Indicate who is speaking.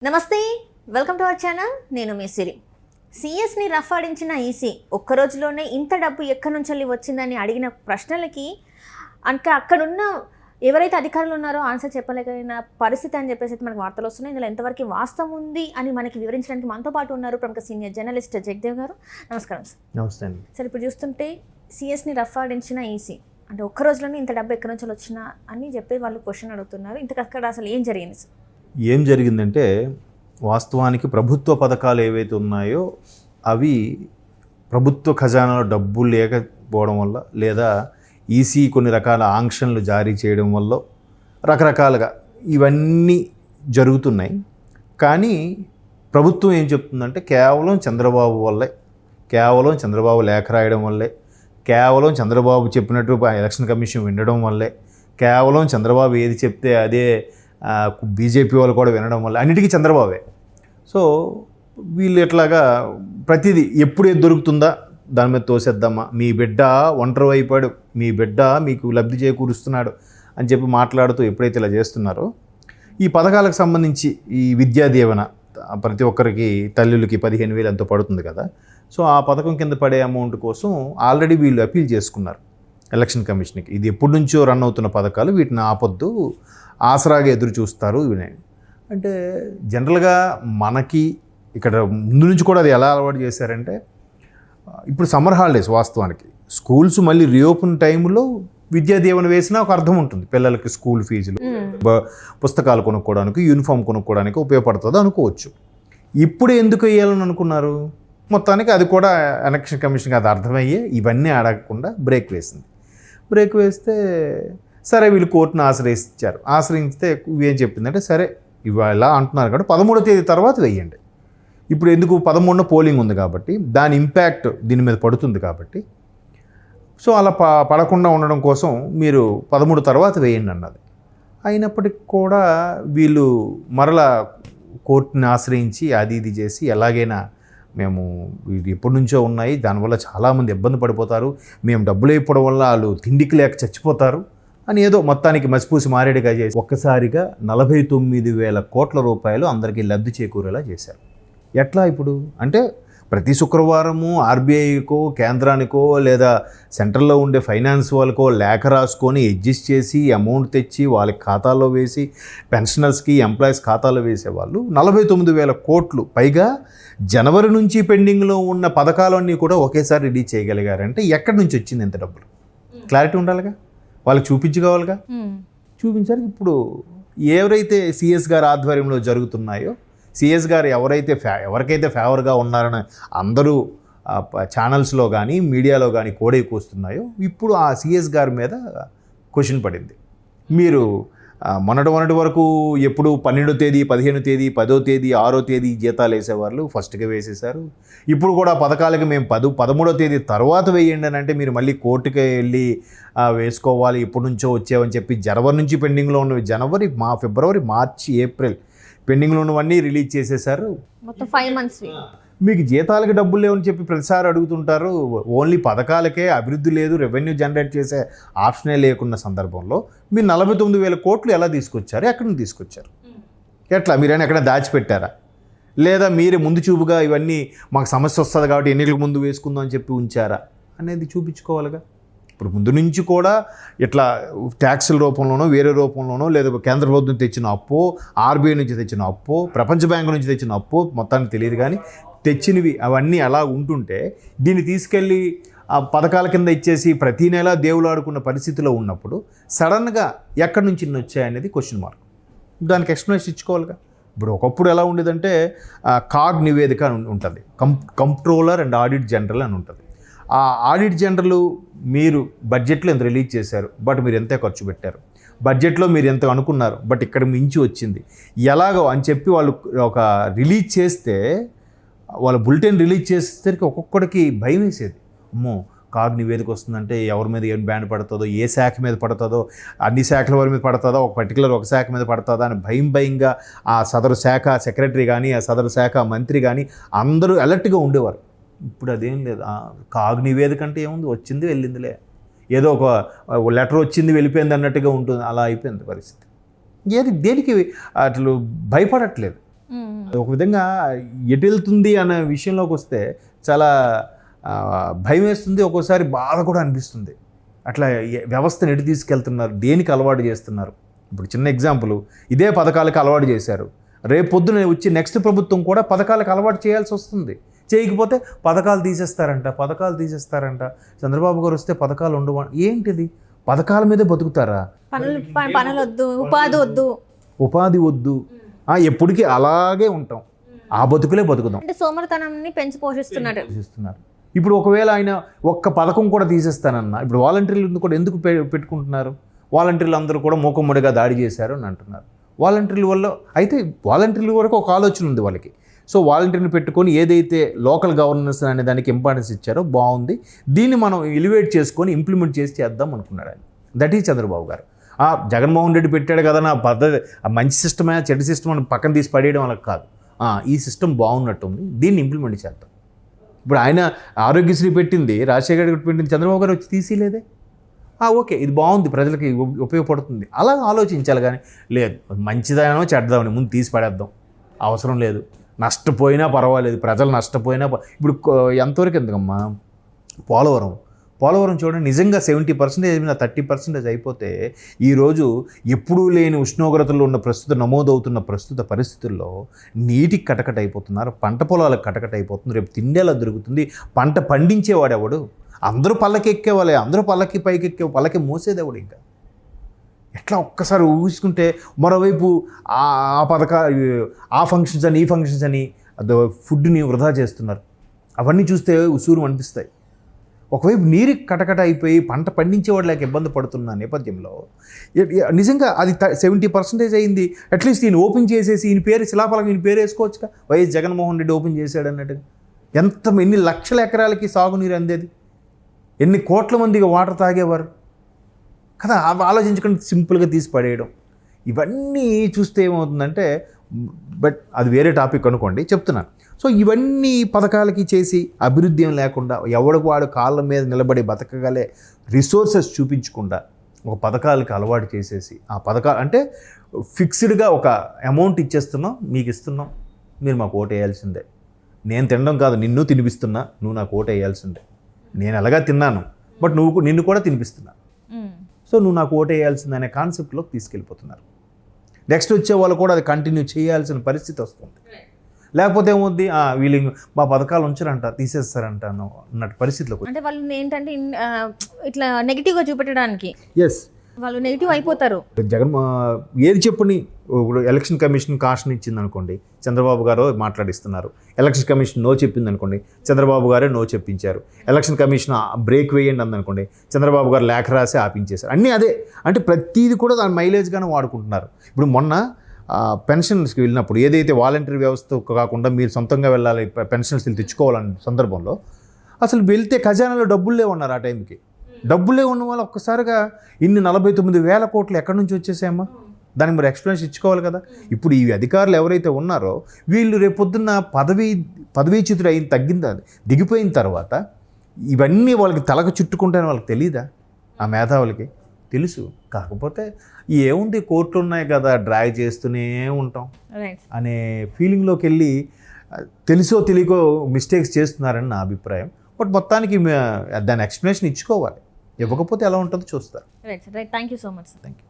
Speaker 1: నమస్తే, welcome to our channel. నేను మీ సిరి. సిఎస్ని rough ఆడించిన EC ఒక్క రోజులోనే ఇంత డబ్బు ఎక్కడి నుంచి వచ్చిందని అడిగిన ప్రశ్నలకి అంటే అక్కడున్న ఎవరైతే అధికారులు ఉన్నారో ఆన్సర్ చెప్పలేకపోయిన పరిస్థితి అని చెప్పేసి మనకు వార్తలు వస్తున్నాయి. ఇందులో ఎంతవరకు వాస్తవం ఉంది అని మనకి వివరించడానికి మనతో పాటు ఉన్నారు ప్రముఖ సీనియర్ జర్నలిస్ట్ జగదేవ్ గారు. నమస్కారం సార్.
Speaker 2: నమస్తే అండి.
Speaker 1: సార్, ఇప్పుడు చూస్తుంటే సిఎస్ని రఫ్ ఆడించిన ఈసీ అంటే ఒక్క రోజులోనే ఇంత డబ్బు ఎక్కడి నుంచి వచ్చినా అని చెప్పి వాళ్ళు క్వశ్చన్ అడుగుతున్నారు. ఇంతకు అక్కడ అసలు ఏం జరిగింది సార్?
Speaker 2: ఏం జరిగిందంటే, వాస్తవానికి ప్రభుత్వ పథకాలు ఏవైతే ఉన్నాయో అవి ప్రభుత్వ ఖజానాలో డబ్బు లేకపోవడం వల్ల, లేదా ఈసీ కొన్ని రకాల ఆంక్షలు జారీ చేయడం వల్ల రకరకాలుగా ఇవన్నీ జరుగుతున్నాయి. కానీ ప్రభుత్వం ఏం చెప్తుందంటే కేవలం చంద్రబాబు వల్లే, కేవలం చంద్రబాబు లేఖ రాయడం వల్లే, కేవలం చంద్రబాబు చెప్పినట్టు ఎలక్షన్ కమిషన్ వినడం వల్లే, కేవలం చంద్రబాబు ఏది చెప్తే అదే బీజేపీ వాళ్ళు కూడా వినడం వల్ల అన్నిటికీ చంద్రబాబే. సో వీళ్ళు ఎట్లాగా ప్రతిదీ ఎప్పుడు ఏది దొరుకుతుందా దాని మీద తోసేద్దామా, మీ బిడ్డ ఒంటరి అయిపోయాడు, మీ బిడ్డ మీకు లబ్ధి చేకూరుస్తున్నాడు అని చెప్పి మాట్లాడుతూ ఎప్పుడైతే ఇలా చేస్తున్నారో, ఈ పథకాలకు సంబంధించి ఈ విద్యా దీవెన ప్రతి ఒక్కరికి తల్లులకి 15,000 ఎంతో పడుతుంది కదా. సో ఆ పథకం కింద పడే అమౌంట్ కోసం ఆల్రెడీ వీళ్ళు అపీల్ చేసుకున్నారు ఎలక్షన్ కమిషన్కి. ఇది ఎప్పటి నుంచో రన్ అవుతున్న పథకాలు, వీటిని ఆపొద్దు, ఆసరాగా ఎదురు చూస్తారు ఇవి అంటే. జనరల్గా మనకి ఇక్కడ ముందు నుంచి కూడా అది ఎలా అలవాటు చేశారంటే, ఇప్పుడు సమ్మర్ హాలిడేస్ వాస్తవానికి స్కూల్స్ మళ్ళీ రీఓపెన్ టైంలో విద్యా దీవెన వేసినా ఒక అర్థం ఉంటుంది. పిల్లలకి స్కూల్ ఫీజులు, పుస్తకాలు కొనుక్కోవడానికి, యూనిఫామ్ కొనుక్కోవడానికి ఉపయోగపడుతుంది అనుకోవచ్చు. ఇప్పుడు ఎందుకు వేయాలని అనుకున్నారు? మొత్తానికి అది కూడా ఎలక్షన్ కమిషన్కి అది అర్థమయ్యే ఇవన్నీ అడగకుండా బ్రేక్ వేసింది. బ్రేక్ వేస్తే సరే వీళ్ళు కోర్టును ఆశ్రయించారు. ఆశ్రయిస్తే ఏం చెప్పిందంటే, సరే ఇవాళ అంటున్నారు కాబట్టి 13వ తేదీ తర్వాత వేయండి. ఇప్పుడు ఎందుకు 13న పోలింగ్ ఉంది కాబట్టి దాని ఇంపాక్ట్ దీని మీద పడుతుంది కాబట్టి, సో అలా పడకుండా ఉండడం కోసం మీరు 13 తర్వాత వేయండి అన్నది. అయినప్పటికీ కూడా వీళ్ళు మరలా కోర్టుని ఆశ్రయించి అది ఇది చేసి ఎలాగైనా మేము ఇది ఎప్పటి నుంచో ఉన్నాయి, దానివల్ల చాలామంది ఇబ్బంది పడిపోతారు, మేము డబ్బులు అయిపోవడం వల్ల వాళ్ళు తిండికి లేక చచ్చిపోతారు అని ఏదో మొత్తానికి మసిపూసి మారేడుగా చేసి ఒక్కసారిగా 49,000 కోట్ల రూపాయలు అందరికీ లబ్ధి చేకూరేలా చేశారు. ఎట్లా ఇప్పుడు అంటే, ప్రతి శుక్రవారము ఆర్బీఐకో కేంద్రానికో లేదా సెంట్రల్లో ఉండే ఫైనాన్స్ వాళ్ళకో లేఖ రాసుకొని అడ్జస్ట్ చేసి అమౌంట్ తెచ్చి వాళ్ళకి ఖాతాలో వేసి పెన్షనర్స్కి ఎంప్లాయీస్ ఖాతాలో వేసేవాళ్ళు 49,000 కోట్లు పైగా జనవరి నుంచి పెండింగ్లో ఉన్న పథకాలన్నీ కూడా ఒకేసారి రిలీజ్ చేయగలిగారంటే ఎక్కడి నుంచి వచ్చింది ఎంత డబ్బులు? క్లారిటీ ఉండాలిగా, వాళ్ళకి చూపించుకోవాలిగా. చూపించారు. ఇప్పుడు ఎవరైతే సిఎస్ గారి ఆధ్వర్యంలో జరుగుతున్నాయో, సిఎస్ గారు ఎవరికైతే ఫేవర్గా ఉన్నారని అందరూ ఛానల్స్లో కానీ మీడియాలో కానీ కోడే కూస్తున్నాయో, ఇప్పుడు ఆ సిఎస్ గారి మీద క్వశ్చన్ పడింది. మీరు మొన్నటి వరకు ఎప్పుడు 12వ తేదీ, 15వ తేదీ, 10వ తేదీ, 6వ తేదీ జీతాలు వేసేవాళ్ళు, ఫస్ట్గా వేసేశారు. ఇప్పుడు కూడా పథకాలకి మేము 13వ తేదీ తర్వాత వేయండి అని అంటే మీరు కోర్టుకి వెళ్ళి వేసుకోవాలి, ఇప్పటి నుంచో వచ్చేవని చెప్పి జనవరి నుంచి పెండింగ్లో ఉన్నవి ఫిబ్రవరి, మార్చి, ఏప్రిల్ పెండింగ్లో ఉన్నవన్నీ రిలీజ్ చేసేసారు.
Speaker 1: మొత్తం 5 months.
Speaker 2: మీకు జీతాలకి డబ్బులు లేవని చెప్పి ప్రతిసారి అడుగుతుంటారు. ఓన్లీ పథకాలకే అభివృద్ధి లేదు, రెవెన్యూ జనరేట్ చేసే ఆప్షనే లేకున్న సందర్భంలో మీరు 49,000 కోట్లు ఎలా తీసుకొచ్చారు? ఎక్కడి నుంచి తీసుకొచ్చారు? ఎట్లా? మీరైనా ఎక్కడ దాచిపెట్టారా? లేదా మీరే ముందు చూపుగా ఇవన్నీ మాకు సమస్య వస్తుంది కాబట్టి ఎన్నికలకు ముందు వేసుకుందాం అని చెప్పి ఉంచారా అనేది చూపించుకోవాలిగా. ఇప్పుడు ముందు నుంచి కూడా ఇట్లా ట్యాక్సుల రూపంలోనో వేరే రూపంలోనో, లేదా కేంద్ర ప్రభుత్వం తెచ్చిన అప్పో, ఆర్బీఐ నుంచి తెచ్చిన అప్పో, ప్రపంచ బ్యాంకు నుంచి తెచ్చిన అప్పో మొత్తానికి తెలియదు, కానీ తెచ్చినవి అవన్నీ అలా ఉంటుంటే దీన్ని తీసుకెళ్ళి ఆ పథకాల కింద ఇచ్చేసి ప్రతీ నెల దేవులు ఆడుకున్న పరిస్థితిలో ఉన్నప్పుడు సడన్గా ఎక్కడి నుంచి ఇన్ని వచ్చాయనేది క్వశ్చన్ మార్క్. దానికి ఎక్స్ప్లెనేషన్ ఇచ్చుకోవాలిగా. ఇప్పుడు ఒకప్పుడు ఎలా ఉండేదంటే కాగ్ నివేదిక అని ఉంటుంది, కంప్ట్రోలర్ అండ్ ఆడిట్ జనరల్ అని ఉంటుంది. ఆ ఆడిట్ జనరల్ మీరు బడ్జెట్లో ఎంత రిలీజ్ చేశారు, బట్ మీరు ఎంత ఖర్చు పెట్టారు, బడ్జెట్లో మీరు ఎంత అనుకున్నారు, బట్ ఇక్కడ మించి వచ్చింది ఎలాగో అని చెప్పి వాళ్ళు ఒక రిలీజ్ చేస్తే, వాళ్ళ బులెటిన్ రిలీజ్ చేసేసరికి ఒక్కొక్కడికి భయం వేసేది. అమ్మో, కాగ్ నివేదిక వస్తుందంటే ఎవరి మీద ఏం బ్యాన్ పడుతుందో, ఏ శాఖ మీద పడుతుందో, అన్ని శాఖల వారి మీద పడుతుందో, ఒక శాఖ మీద పడుతుందా అని భయంగా ఆ సదరు శాఖ సెక్రటరీ కానీ, ఆ సదరు శాఖ మంత్రి కానీ అందరూ అలర్ట్గా ఉండేవారు. ఇప్పుడు అదేం లేదు. కాగ్ నివేదిక అంటే ఏముంది, వచ్చింది వెళ్ళిందిలే, ఏదో ఒక లెటర్ వచ్చింది వెళ్ళిపోయింది అన్నట్టుగా ఉంటుంది. అలా అయిపోయింది పరిస్థితి. దేనికి అట్లు భయపడట్లేదు. ఒక విధంగా ఎటు వెళ్తుంది అనే విషయంలోకి వస్తే చాలా భయం వేస్తుంది, ఒక్కోసారి బాధ కూడా అనిపిస్తుంది. అట్లా వ్యవస్థను ఎటు తీసుకెళ్తున్నారు, దేనికి అలవాటు చేస్తున్నారు. ఇప్పుడు చిన్న ఎగ్జాంపుల్, ఇదే పథకాలకు అలవాటు చేశారు, రేపు పొద్దున వచ్చి నెక్స్ట్ ప్రభుత్వం కూడా పథకాలకు అలవాటు చేయాల్సి వస్తుంది. చేయకపోతే పథకాలు తీసేస్తారంట. చంద్రబాబు గారు వస్తే పథకాలు ఉండవు. ఏంటిది, పథకాల మీదే బతుకుతారా?
Speaker 1: పనులు వద్దు, ఉపాధి వద్దు,
Speaker 2: ఎప్పటికీ అలాగే ఉంటాం, ఆ బతుకులే బతుకుదాం
Speaker 1: అంటే సోమరితనాన్ని పెంచి పోషిస్తున్నారు.
Speaker 2: ఇప్పుడు ఒకవేళ ఆయన ఒక్క పథకం కూడా తీసేస్తానన్నా, ఇప్పుడు వాలంటీర్లు కూడా ఎందుకు పెట్టుకుంటున్నారు? వాలంటీర్లు అందరూ కూడా మూకమ్మడిగా దాడి చేశారు అని అంటున్నారు. వాలంటీర్ల వల్ల అయితే వాలంటీర్ల వరకు ఒక ఆలోచన ఉంది వాళ్ళకి. సో వాలంటీర్ని పెట్టుకొని ఏదైతే లోకల్ గవర్నెన్స్ అనే దానికి ఇంపార్టెన్స్ ఇచ్చారో బాగుంది, దీన్ని మనం ఎలివేట్ చేసుకొని ఇంప్లిమెంట్ చేద్దాం అనుకున్నాడు ఆయన. దట్ ఈజ్ చంద్రబాబు గారు. జగన్మోహన్ రెడ్డి పెట్టాడు కదా నా పద్ధతి, మంచి సిస్టమే చెడ్డ సిస్టమ్ అని పక్కన తీసి పడేయడం వాళ్ళకి కాదు. ఈ సిస్టమ్ బాగున్నట్టుంది, దీన్ని ఇంప్లిమెంట్ చేద్దాం. ఇప్పుడు ఆయన ఆరోగ్యశ్రీ పెట్టింది, రాజశేఖర్ గారు పెట్టింది, చంద్రబాబు గారు వచ్చి తీసిలేదే. ఓకే, ఇది బాగుంది, ప్రజలకి ఉపయోగపడుతుంది, అలా ఆలోచించాలి. కానీ లేదు, మంచిదనో చెడ్డదామని ముందు తీసి పడేద్దాం, అవసరం లేదు, నష్టపోయినా పర్వాలేదు, ప్రజలు నష్టపోయినా ఇప్పుడు ఎంతవరకు ఎందుకమ్మా పోలవరం చూడండి, నిజంగా 70% 30% అయిపోతే ఈరోజు ఎప్పుడూ లేని ఉష్ణోగ్రతలు ఉన్న నమోదవుతున్న ప్రస్తుత పరిస్థితుల్లో నీటికి కటకట అయిపోతున్నారు, పంట పొలాలకు కటకట అయిపోతుంది, రేపు తిండేలా దొరుకుతుంది, పంట పండించేవాడు ఎవడు? అందరూ పల్లకి ఎక్కేవాళ్ళే, అందరూ పల్లకి మోసేది ఎవడు? ఇంకా ఎట్లా ఒక్కసారి ఊహించుకుంటే, మరోవైపు ఆ ఫంక్షన్స్ అని ఈ ఫంక్షన్స్ అని ఫుడ్ని వృధా చేస్తున్నారు. అవన్నీ చూస్తే ఉసూరు అనిపిస్తాయి. ఒకవైపు నీరు కటకట అయిపోయి పంట పండించేవాడు లేక ఇబ్బంది పడుతున్న నేపథ్యంలో నిజంగా అది 70% అయింది. అట్లీస్ట్ ఈయన ఓపెన్ చేసేసి ఈయన పేరు శిలాఫలకం ఈయన పేరు వేసుకోవచ్చుగా, వైఎస్ జగన్మోహన్ రెడ్డి ఓపెన్ చేశాడు అన్నట్టుగా. ఎన్ని లక్షల ఎకరాలకి సాగునీరు అందేది, ఎన్ని కోట్ల మందికి వాటర్ తాగేవారు కదా. ఆలోచించకుండా సింపుల్గా తీసి పడేయడం, ఇవన్నీ చూస్తే ఏమవుతుందంటే, బట్ అది వేరే టాపిక్ అనుకోండి, చెప్తున్నాను. సో ఇవన్నీ పథకాలకి చేసి అభివృద్ధి ఏం లేకుండా, ఎవడికి వాడు కాళ్ళ మీద నిలబడి బతకగలే రిసోర్సెస్ చూపించకుండా ఒక పథకాలకి అలవాటు చేసేసి, ఆ పథకాలు అంటే ఫిక్స్డ్గా ఒక అమౌంట్ ఇచ్చేస్తున్నాం, మీకు ఇస్తున్నాం, మీరు మాకు ఓటు వేయాల్సిందే. నేను తినడం కాదు, నిన్ను తినిపిస్తున్నా, నువ్వు నాకు ఓటు వేయాల్సిందే. నేను ఎలాగా తిన్నాను, బట్ నిన్ను కూడా తినిపిస్తున్నా, సో నువ్వు నాకు ఓటు వేయాల్సిందే అనే కాన్సెప్ట్లోకి తీసుకెళ్ళిపోతున్నారు. నెక్స్ట్ వచ్చే వాళ్ళు కూడా అది కంటిన్యూ చేయాల్సిన పరిస్థితి వస్తుంది. లేకపోతే ఏమవుద్ది, వీళ్ళు మా పథకాలు ఉంచారంట, తీసేస్తారంట అన్నట్టు పరిస్థితిలోకి.
Speaker 1: అంటే వాళ్ళు ఏంటంటే ఇట్లా నెగిటివ్గా చూపెట్టడానికి
Speaker 2: ఎస్,
Speaker 1: వాళ్ళు నెగిటివ్ అయిపోతారు.
Speaker 2: జగన్ ఏది చెప్పుని, ఇప్పుడు ఎలక్షన్ కమిషన్ కాషన్ ఇచ్చింది అనుకోండి, చంద్రబాబు గారు మాట్లాడిస్తున్నారు. ఎలక్షన్ కమిషన్ నో చెప్పింది అనుకోండి, చంద్రబాబు గారే నో చెప్పించారు. ఎలక్షన్ కమిషన్ బ్రేక్ వేయండి అందనుకోండి, చంద్రబాబు గారు లేఖ రాసి ఆపించేశారు. అన్నీ అదే, అంటే ప్రతిదీ కూడా దాని మైలేజ్గానే వాడుకుంటున్నారు. ఇప్పుడు మొన్న పెన్షన్స్కి వెళ్ళినప్పుడు ఏదైతే వాలంటీర్ వ్యవస్థ కాకుండా మీరు సొంతంగా వెళ్ళాలి, పెన్షన్స్ తెచ్చుకోవాలనే సందర్భంలో అసలు వెళ్తే ఖజానాలో డబ్బులు లేవన్నారు. ఆ టైంకి డబ్బులే ఉన్న వాళ్ళు ఒక్కసారిగా 49,000 కోట్లు ఎక్కడి నుంచి వచ్చేసాయమ్మా? దానికి మరి ఎక్స్ప్లెనేషన్ ఇచ్చుకోవాలి కదా. ఇప్పుడు ఈ అధికారులు ఎవరైతే ఉన్నారో వీళ్ళు రేపొద్దున్న పదవీచ్యుతుడు దిగిపోయిన తర్వాత ఇవన్నీ వాళ్ళకి తలకు చుట్టుకుంటాయని వాళ్ళకి తెలియదా? ఆ మేధావులకి తెలుసు. కాకపోతే ఏముంది, కోర్టులు ఉన్నాయి కదా, డ్రాగ్ చేస్తూనే ఉంటాం అనే ఫీలింగ్లోకి వెళ్ళి తెలుసో తెలియకో మిస్టేక్స్ చేస్తున్నారని నా అభిప్రాయం. బట్ మొత్తానికి దాని ఎక్స్ప్లెనేషన్ ఇచ్చుకోవాలి, ఇవ్వకపోతే ఎలా ఉంటుందో చూస్తారు.
Speaker 1: Right, thank you so much.
Speaker 2: Thank you.